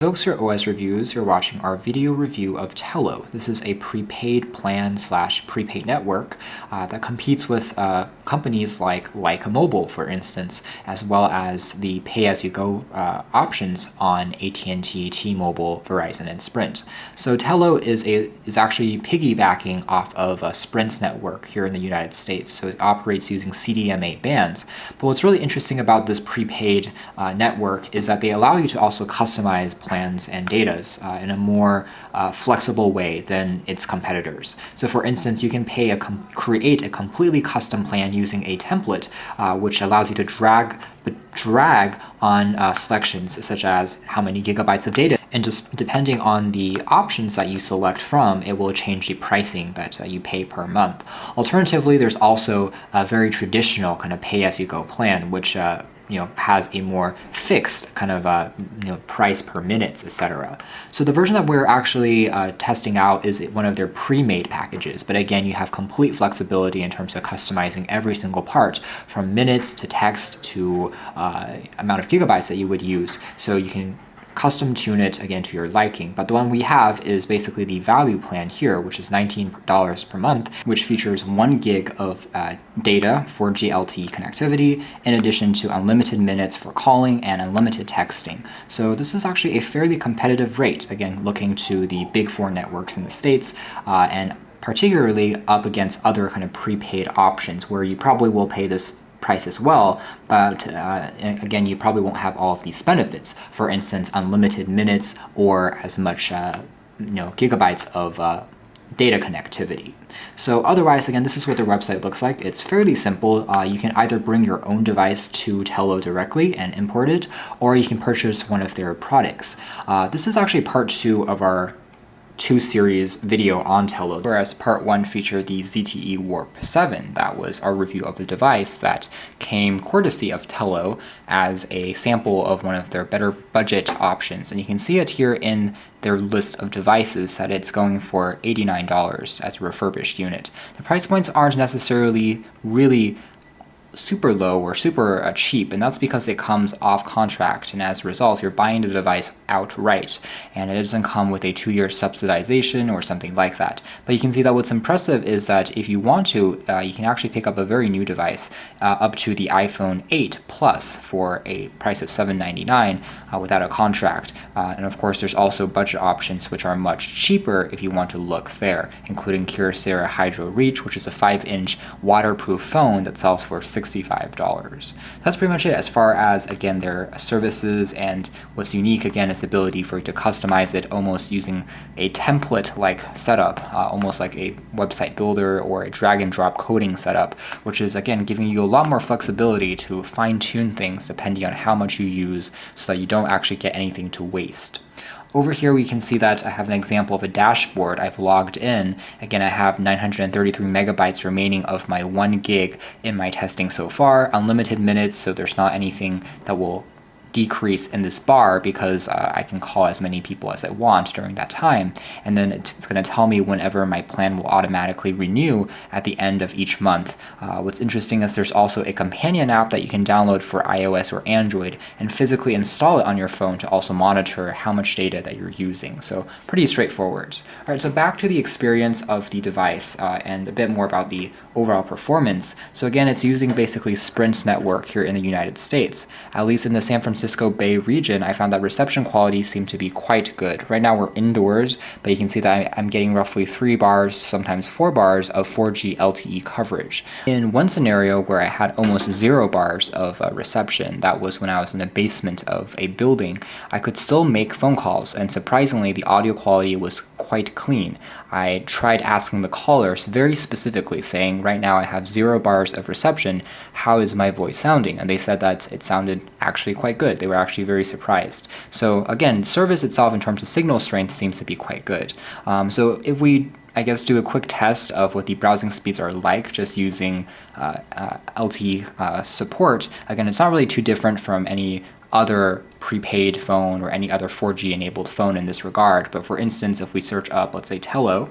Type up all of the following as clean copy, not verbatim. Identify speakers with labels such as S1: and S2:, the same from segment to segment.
S1: Folks here at OS Reviews, you're watching our video review of Tello. This is a prepaid plan slash prepaid network that competes with companies like Lycamobile, for instance, as well as the pay-as-you-go options on AT&T, T-Mobile, Verizon, and Sprint. So Tello is actually piggybacking off of Sprint's network here in the United States. So it operates using CDMA bands. But what's really interesting about this prepaid network is that they allow you to also customize plans and datas in a more flexible way than its competitors. So for instance, you can create a completely custom plan using a template, which allows you to drag on selections such as how many gigabytes of data, and just depending on the options that you select from, it will change the pricing that you pay per month. Alternatively, there's also a very traditional kind of pay-as-you-go plan, which has a more fixed kind of price per minutes, etc. So the version that we're actually testing out is one of their pre-made packages, but again, you have complete flexibility in terms of customizing every single part, from minutes to text to amount of gigabytes that you would use. So you can custom tune it again to your liking. But the one we have is basically the value plan here, which is $19 per month, which features 1 gig of data, 4G LTE connectivity, in addition to unlimited minutes for calling and unlimited texting. So this is actually a fairly competitive rate, again, looking to the big four networks in the States, and particularly up against other kind of prepaid options where you probably will pay this price as well, but again, you probably won't have all of these benefits. For instance, unlimited minutes or as much gigabytes of data connectivity. So otherwise, again, this is what their website looks like. It's fairly simple. You can either bring your own device to Tello directly and import it, or you can purchase one of their products. This is actually part 2 of our 2-series video on Tello, whereas part 1 featured the ZTE Warp 7. That was our review of the device that came courtesy of Tello as a sample of one of their better budget options. And you can see it here in their list of devices that it's going for $89 as a refurbished unit. The price points aren't necessarily really super low or super cheap, and that's because it comes off contract, and as a result you're buying the device outright, and it doesn't come with a 2-year subsidization or something like that. But you can see that what's impressive is that if you want to, you can actually pick up a very new device up to the iPhone 8 Plus for a price of $799 without a contract. And of course there's also budget options which are much cheaper if you want to look fair, including Kyocera Hydro Reach, which is a 5-inch waterproof phone that sells for $65. That's pretty much it as far as, again, their services, and what's unique again is the ability for you to customize it almost using a template-like setup, almost like a website builder or a drag and drop coding setup, which is again giving you a lot more flexibility to fine-tune things depending on how much you use, so that you don't actually get anything to waste. Over here we can see that I have an example of a dashboard. I've logged in. Again, I have 933 megabytes remaining of my 1 gig in my testing so far. Unlimited minutes, so there's not anything that will decrease in this bar because I can call as many people as I want during that time, and then it's going to tell me whenever my plan will automatically renew at the end of each month. What's interesting is there's also a companion app that you can download for iOS or Android and physically install it on your phone to also monitor how much data that you're using. So pretty straightforward. All right, so back to the experience of the device and a bit more about the overall performance. So again, it's using basically Sprint's network here in the United States. At least in the San Francisco Bay region, I found that reception quality seemed to be quite good. Right now we're indoors, but you can see that I'm getting roughly 3 bars, sometimes 4 bars of 4G LTE coverage. In one scenario where I had almost 0 bars of reception, that was when I was in the basement of a building, I could still make phone calls, and surprisingly the audio quality was quite clean. I tried asking the callers very specifically, saying, right now I have 0 bars of reception, how is my voice sounding? And they said that it sounded actually quite good. They were actually very surprised. So again, service itself in terms of signal strength seems to be quite good. So if we, I guess, do a quick test of what the browsing speeds are like just using LTE support, again, it's not really too different from any other prepaid phone or any other 4G enabled phone in this regard. But for instance, if we search up, let's say, Tello,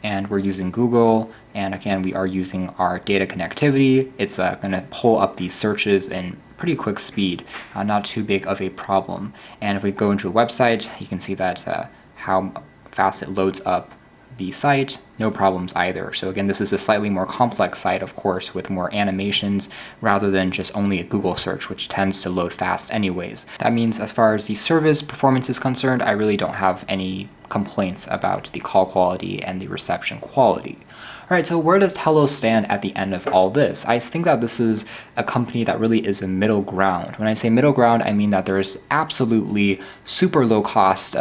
S1: and we're using Google, and again, we are using our data connectivity, it's going to pull up these searches in pretty quick speed, not too big of a problem. And if we go into a website, you can see that how fast it loads up the site, no problems either. So again, this is a slightly more complex site, of course, with more animations rather than just only a Google search, which tends to load fast anyways. That means as far as the service performance is concerned, I really don't have any complaints about the call quality and the reception quality. All right, so where does Tello stand at the end of all this? I think that this is a company that really is a middle ground. When I say middle ground, I mean that there's absolutely super low cost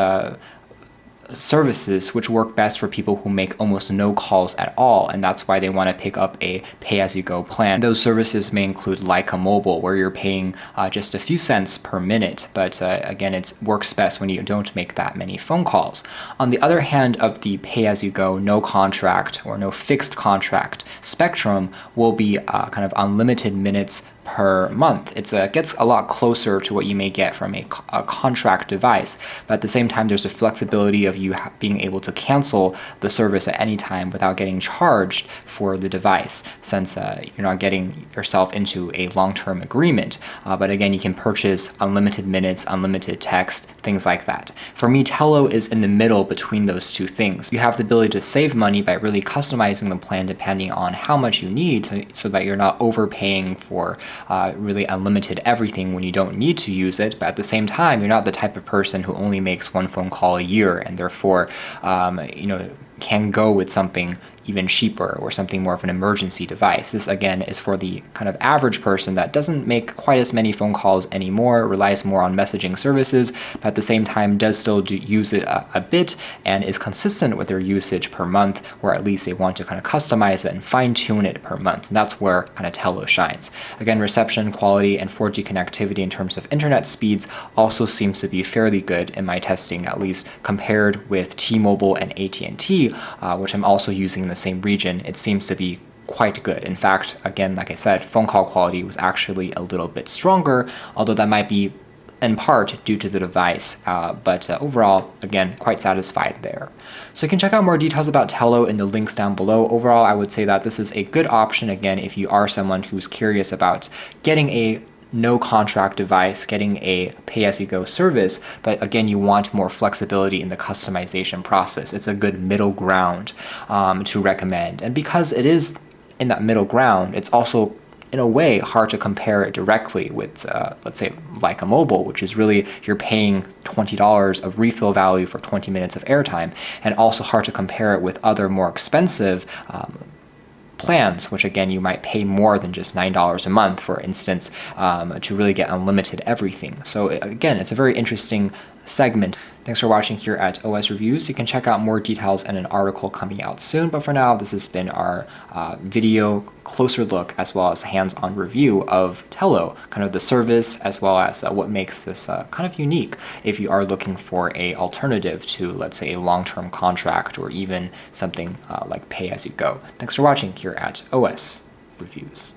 S1: services which work best for people who make almost no calls at all, and that's why they want to pick up a pay-as-you-go plan. Those services may include Lycamobile, where you're paying just a few cents per minute, but again, it works best when you don't make that many phone calls. On the other hand of the pay-as-you-go, no contract or no fixed contract spectrum will be kind of unlimited minutes per month. It gets a lot closer to what you may get from a contract device, but at the same time, there's the flexibility of you being able to cancel the service at any time without getting charged for the device, since you're not getting yourself into a long-term agreement. But again, you can purchase unlimited minutes, unlimited text, things like that. For me, Tello is in the middle between those two things. You have the ability to save money by really customizing the plan depending on how much you need, so that you're not overpaying for really unlimited everything when you don't need to use it, but at the same time, you're not the type of person who only makes one phone call a year and therefore, can go with something even cheaper or something more of an emergency device. This again is for the kind of average person that doesn't make quite as many phone calls anymore, relies more on messaging services, but at the same time does still use it a bit and is consistent with their usage per month, or at least they want to kind of customize it and fine-tune it per month. And that's where kind of Tello shines. Again, reception quality and 4G connectivity in terms of internet speeds also seems to be fairly good in my testing, at least compared with T-Mobile and AT&T, which I'm also using in the same region. It seems to be quite good. In fact, again, like I said, phone call quality was actually a little bit stronger, although that might be in part due to the device, but overall, again, quite satisfied there. So you can check out more details about Tello in the links down below. Overall, I would say that this is a good option, again, if you are someone who's curious about getting a no contract device, getting a pay-as-you-go service, but again, you want more flexibility in the customization process. It's a good middle ground to recommend. And because it is in that middle ground, it's also in a way hard to compare it directly with, let's say, Lycamobile, which is really you're paying $20 of refill value for 20 minutes of airtime, and also hard to compare it with other more expensive plans, which again, you might pay more than just $9 a month, for instance, to really get unlimited everything. So again, it's a very interesting segment. Thanks for watching here at OS Reviews. You can check out more details in an article coming out soon, but for now, this has been our video closer look as well as hands-on review of Tello, kind of the service as well as what makes this kind of unique if you are looking for a alternative to, let's say, a long-term contract or even something like pay-as-you-go. Thanks for watching here at OS Reviews.